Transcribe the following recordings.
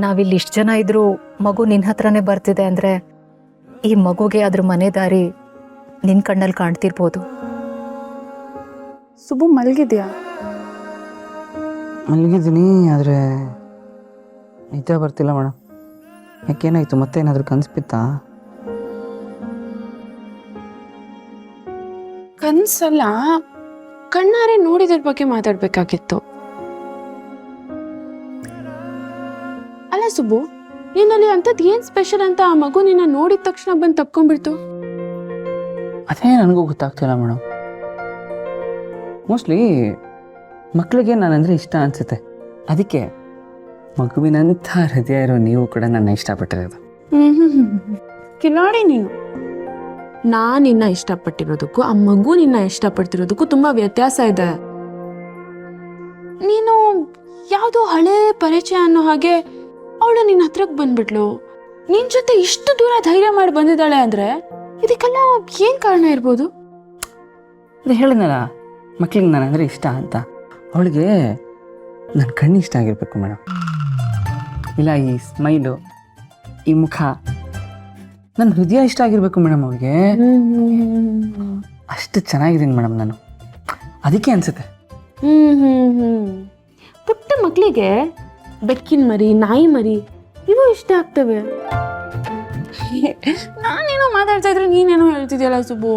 ನಾವಿಲ್ಲಿ ಇಷ್ಟು ಜನ ಇದ್ರೂ ಮಗು ನಿನ್ನ ಹತ್ರನೇ ಬರ್ತಿದೆ ಅಂದರೆ ಈ ಮಗುಗೆ ಅದ್ರ ಮನೆ ದಾರಿ ನಿನ್ನ ಕಣ್ಣಲ್ಲಿ ಕಾಣ್ತಿರ್ಬೋದು. ಸುಬ್ಬು ಮಲಗಿದ್ಯಾ? ಮಲಗಿದ್ದೀನಿ, ಆದರೆ ನಿದ್ದೆ ಬರ್ತಿಲ್ಲ ಮೇಡಮ್. ಯಾಕೇನಾಯಿತು? ಮತ್ತೇನಾದರೂ ಕನಸು ಬಿತ್ತಾ? ಕನ್ಸಲ್ಲ, ಕಣ್ಣಾರೆ ನೋಡಿದ್ರ ಬಗ್ಗೆ ಮಾತಾಡ್ಬೇಕಾಗಿತ್ತು. ಅಲ್ಲ ಸುಬ್ಬು, ನಿನ್ನಲ್ಲಿ ಅಂಥದ್ದು ಏನ್ ಸ್ಪೆಷಲ್ ಅಂತ ಆ ಮಗು ನಿನ್ನ ನೋಡಿದ ತಕ್ಷಣ ಬಂದು ತಪ್ಕೊಂಡ್ಬಿಡ್ತು? ಅದೇ ನನಗೂ ಗೊತ್ತಾಗ್ತಿಲ್ಲ ಮೇಡಮ್. ಮೋಸ್ಟ್ಲಿ ಮಕ್ಕಳಿಗೆ ನಾನಂದರೆ ಇಷ್ಟ ಅನಿಸುತ್ತೆ. ಅದಕ್ಕೆ ಮಗುವಿನಂಥ ಹೃದಯ ಇರೋ ನೀವು ಕೂಡ ನನ್ನ ಇಷ್ಟಪಟ್ಟಿರೋದು. ಕಿಲಾಡಿ ನೀನು. ನಾನು ನಿನ್ನ ಇಷ್ಟಪಟ್ಟಿರೋದಕ್ಕೂ ಆ ಮಗು ನಿನ್ನ ಇಷ್ಟಪಡ್ತಿರೋದಕ್ಕೂ ತುಂಬಾ ವ್ಯತ್ಯಾಸ ಇದೆ. ನೀನು ಯಾವುದೋ ಹಳೆ ಪರಿಚಯ ಅನ್ನೋ ಹಾಗೆ ಅವಳು ನಿನ್ನ ಹತ್ರಕ್ಕೆ ಬಂದ್ಬಿಟ್ಲು. ನಿನ್ ಜೊತೆ ಇಷ್ಟು ದೂರ ಧೈರ್ಯ ಮಾಡಿ ಬಂದಿದ್ದಾಳೆ ಅಂದ್ರೆ ಇದಕ್ಕೆಲ್ಲ ಏನ್ ಕಾರಣ ಇರ್ಬೋದು? ಅದು ಹೇಳಿದ್ನಲ್ಲ, ಮಕ್ಳಿಗೆ ನಾನಂದರೆ ಇಷ್ಟ ಅಂತ. ಅವಳಿಗೆ ನನ್ನ ಕಣ್ಣು ಇಷ್ಟ ಆಗಿರ್ಬೇಕು ಮೇಡಮ್. ಇಲ್ಲ, ಈ ಸ್ಮೈಲು, ಈ ಮುಖ, ನನ್ನ ಹೃದಯ ಇಷ್ಟ ಆಗಿರ್ಬೇಕು ಮೇಡಮ್ ಅವಳಿಗೆ. ಅಷ್ಟು ಚೆನ್ನಾಗಿದ್ದೀನಿ ಮೇಡಮ್ ನಾನು. ಅದಕ್ಕೆ ಅನ್ಸುತ್ತೆ. ಪುಟ್ಟ ಮಕ್ಕಳಿಗೆ ಬೆಕ್ಕಿನ ಮರಿ, ನಾಯಿ ಮರಿ ಇವು ಇಷ್ಟ ಆಗ್ತವೆ. ನಾನೇನೋ ಮಾತಾಡ್ತಾ ಇದ್ರೆ ನೀನೇನೋ ಹೇಳ್ತಿದ್ಯಲ್ಲ ಸುಬ್ಬು.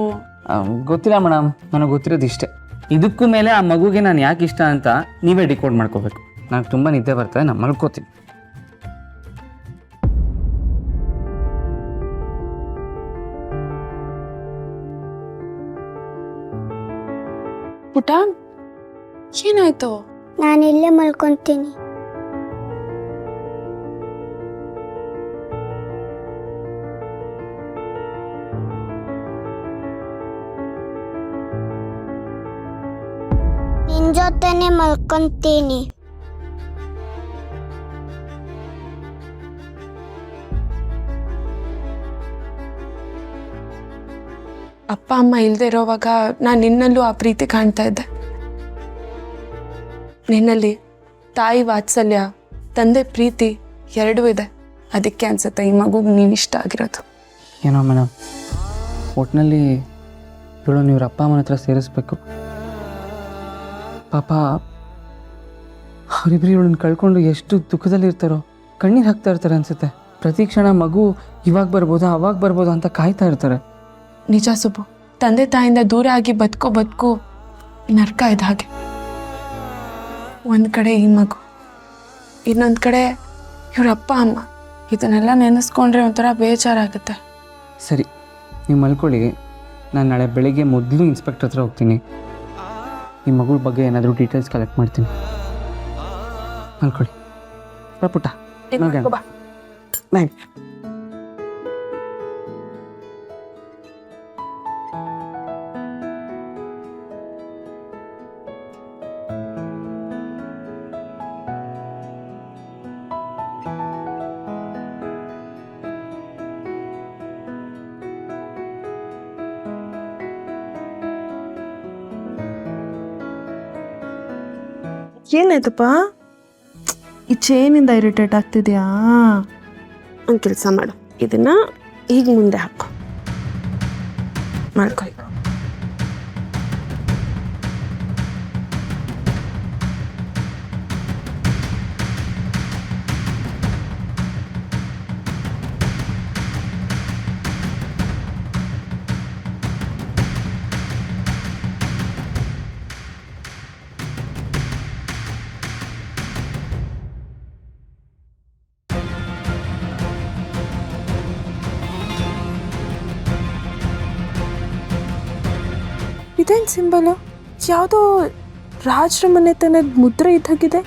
ಗೊತ್ತಿಲ್ಲ ಮೇಡಮ್, ನನಗೆ ಗೊತ್ತಿರೋದು ಇಷ್ಟೇ. ಇದಕ್ಕೂ ಮೇಲೆ ಆ ಮಗುಗೆ ನಾನು ಯಾಕೆ ಇಷ್ಟ ಅಂತ ನೀವೇ ಡಿಕೋಡ್ ಮಾಡ್ಕೋಬೇಕು. ನನಗೆ ತುಂಬ ನಿದ್ದೆ ಬರ್ತದೆ, ನಾನು ಮಲ್ಕೋತೀನಿ. ಪುಟ, ಏನಾಯ್ತು? ನಾನು ಇಲ್ಲೇ ಮಲ್ಕೊಂತೀನಿ. ನಿನ್ ಜೊತೆನೆ ಮಲ್ಕೊಂತೀನಿ. ಅಪ್ಪ ಅಮ್ಮ ಇಲ್ಲದೆ ಇರೋವಾಗ ನಾನು ನಿನ್ನಲ್ಲೂ ಆ ಪ್ರೀತಿ ಕಾಣ್ತಾ ಇದ್ದೆ. ನಿನ್ನಲ್ಲಿ ತಾಯಿ ವಾತ್ಸಲ್ಯ, ತಂದೆ ಪ್ರೀತಿ ಎರಡೂ ಇದೆ. ಅದಕ್ಕೆ ಅನ್ಸುತ್ತೆ ಈ ಮಗುಗೆ ನೀನು ಇಷ್ಟ ಆಗಿರೋದು. ಏನೋ ಮೇಡಮ್, ಒಟ್ಟಿನಲ್ಲಿ ಇವಳು ನೀವ್ರ ಅಪ್ಪ ಅಮ್ಮನ ಹತ್ರ ಸೇರಿಸ್ಬೇಕು. ಪಾಪ ಅವರಿಬ್ಬರು ಇವಳನ್ನ ಕಳ್ಕೊಂಡು ಎಷ್ಟು ದುಃಖದಲ್ಲಿರ್ತಾರೋ, ಕಣ್ಣೀರು ಹಾಕ್ತಾ ಇರ್ತಾರೆ ಅನ್ಸುತ್ತೆ. ಪ್ರತಿ ಕ್ಷಣ ಮಗು ಇವಾಗ ಬರ್ಬೋದಾ ಅವಾಗ ಬರ್ಬೋದಾ ಅಂತ ಕಾಯ್ತಾ ಇರ್ತಾರೆ. ನಿಜ ಸುಬ್ಬು, ತಂದೆ ತಾಯಿಯಿಂದ ದೂರ ಆಗಿ ಬದುಕು ನರ್ಕ ಇದ್ದ ಹಾಗೆ. ಒಂದು ಕಡೆ ಈ ಮಗು, ಇನ್ನೊಂದು ಕಡೆ ಇವ್ರ ಅಪ್ಪ ಅಮ್ಮ. ಇದನ್ನೆಲ್ಲ ನೆನೆಸ್ಕೊಂಡ್ರೆ ಒಂಥರ ಬೇಜಾರಾಗುತ್ತೆ. ಸರಿ, ನೀವು ಮಲ್ಕೊಳ್ಳಿ. ನಾನು ನಾಳೆ ಬೆಳಿಗ್ಗೆ ಮೊದಲು ಇನ್ಸ್ಪೆಕ್ಟರ್ ಹತ್ರ ಹೋಗ್ತೀನಿ. ಈ ಮಗಳ ಬಗ್ಗೆ ಏನಾದರೂ ಡೀಟೇಲ್ಸ್ ಕಲೆಕ್ಟ್ ಮಾಡ್ತೀನಿ. ಮಲ್ಕೊಳ್ಳಿ. ಪುಟ್ಟ ಬಾ. ಬಾಯ್. ಏನಾಯ್ತಪ್ಪ? ಈ ಚೈನಿಂದ ಇರಿಟೇಟ್ ಆಗ್ತಿದ್ಯಾ? ಒಂದು ಕೆಲಸ ಮಾಡು, ಇದನ್ನ ಈಗ ಮುಂದೆ ಹಾಕು, ಮಾಡ್ಕೊ. ಇದೇನು ಸಿಂಬಲು? ಯಾವುದೋ ರಾಜರ ಮನೆತನದ ಮುದ್ರೆ ಇದ್ದಾಗಿದೆ.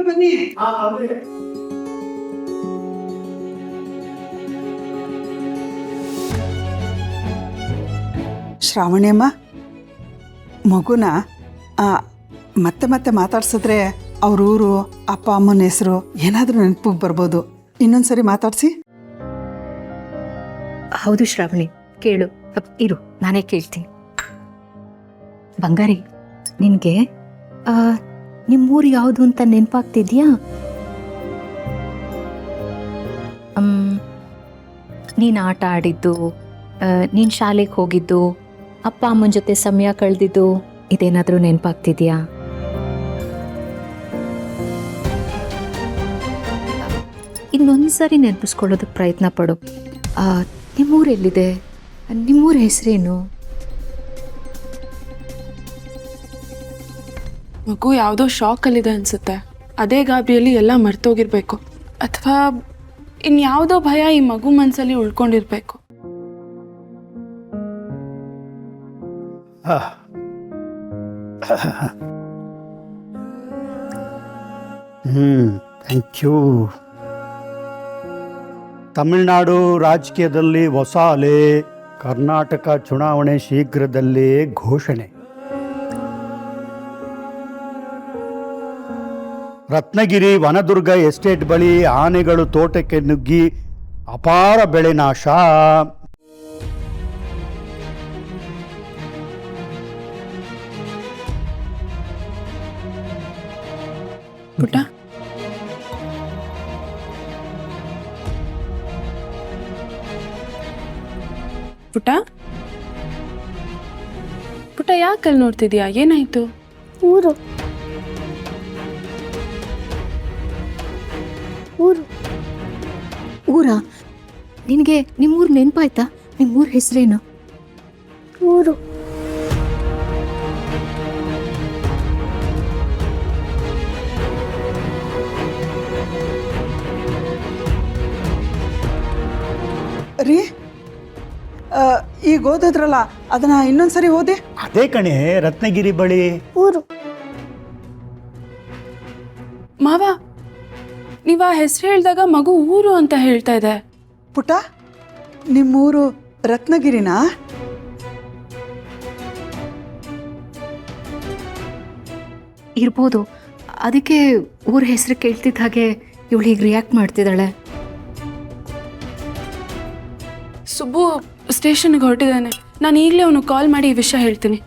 ಬನ್ನಿ. ಶ್ರಾವಣಿಯಮ್ಮ, ಮಗುನ ಮತ್ತೆ ಮತ್ತೆ ಮಾತಾಡ್ಸಿದ್ರೆ ಅವ್ರ ಊರು, ಅಪ್ಪ ಅಮ್ಮನ ಹೆಸರು ಏನಾದರೂ ನೆನಪಿಗೆ ಬರ್ಬೋದು. ಇನ್ನೊಂದ್ಸರಿ ಮಾತಾಡ್ಸಿ. ಹೌದು ಶ್ರಾವಣಿ, ಕೇಳು. ಇರು, ನಾನೇ ಕೇಳ್ತೀನಿ. ಬಂಗಾರಿ, ನಿನಗೆ ನಿಮ್ಮೂರು ಯಾವುದು ಅಂತ ನೆನಪಾಗ್ತಿದ್ಯಾ? ನೀನು ಆಟ ಆಡಿದ್ದು, ನೀನು ಶಾಲೆಗೆ ಹೋಗಿದ್ದು, ಅಪ್ಪ ಅಮ್ಮನ ಜೊತೆ ಸಮಯ ಕಳೆದಿದ್ದು, ಇದೇನಾದರೂ ನೆನಪಾಗ್ತಿದ್ಯಾ? ಇನ್ನೊಂದ್ಸರಿ ನೆನಪಿಸ್ಕೊಳ್ಳೋದಕ್ಕೆ ಪ್ರಯತ್ನ ಪಡು. ನಿಮ್ಮೂರು ಎಲ್ಲಿದೆ? ನಿಮ್ಮೂರ ಹೆಸರೇನು? ಮಗು ಯಾವುದೋ ಶಾಕಲ್ಲಿದೆ ಅನ್ಸುತ್ತೆ. ಅದೇ ಗಾಬರಿಯಲ್ಲಿ ಎಲ್ಲ ಮರ್ತೋಗಿರ್ಬೇಕು, ಅಥವಾ ಇನ್ಯಾವುದೋ ಭಯ ಈ ಮಗು ಮನಸ್ಸಲ್ಲಿ ಉಳ್ಕೊಂಡಿರ್ಬೇಕು. Thank you. ತಮಿಳುನಾಡು ರಾಜಕೀಯದಲ್ಲಿ ಹೊಸ ಅಲೆ, ಕರ್ನಾಟಕ ಚುನಾವಣೆ ಶೀಘ್ರದಲ್ಲೇ ಘೋಷಣೆ. ರತ್ನಗಿರಿ ವನದುರ್ಗ ಎಸ್ಟೇಟ್ ಬಳಿ ಆನೆಗಳು ತೋಟಕ್ಕೆ ನುಗ್ಗಿ ಅಪಾರ ಬೆಳೆ ನಾಶ. ಪುಟ್ಟ, ಪುಟ್ಟ, ಪುಟ್ಟ, ಯಾಕಲ್ಲಿ ನೋಡ್ತಿದ್ಯಾ? ಏನಾಯ್ತು? ಊರು ಊರು ಊರಾ? ನಿನಗೆ ನಿಮ್ಮೂರು ನೆನಪಾಯ್ತಾ? ನಿಮ್ಮೂರ ಹೆಸರೇನು? ಊರು ರೀ, ಈಗ ಓದಿದ್ರಲ್ಲ, ಅದನ್ನ ಇನ್ನೊಂದ್ಸರಿ ಓದಿ. ಅದೇ ಕಣೆ, ರತ್ನಗಿರಿ ಬಳಿ. ಊರು ಮಾವ, ನೀವ್ ಆ ಹೆಸರು ಹೇಳಿದಾಗ ಮಗು ಊರು ಅಂತ ಹೇಳ್ತಾ ಇದೆ. ಪುಟ್ಟ, ನಿಮ್ಮೂರು ರತ್ನಗಿರಿನಾ? ಇರ್ಬೋದು. ಅದಕ್ಕೆ ಊರ ಹೆಸರು ಕೇಳ್ತಿದ್ದ ಹಾಗೆ ಇವಳು ಹೀಗೆ ರಿಯಾಕ್ಟ್ ಮಾಡ್ತಿದ್ದಾಳೆ. ಸುಬ್ಬು ಸ್ಟೇಷನ್ಗೆ ಹೊರಟಿದ್ದಾನೆ. ನಾನು ಈಗಲೇ ಅವನು ಕಾಲ್ ಮಾಡಿ ಈ ವಿಷಯ ಹೇಳ್ತೀನಿ.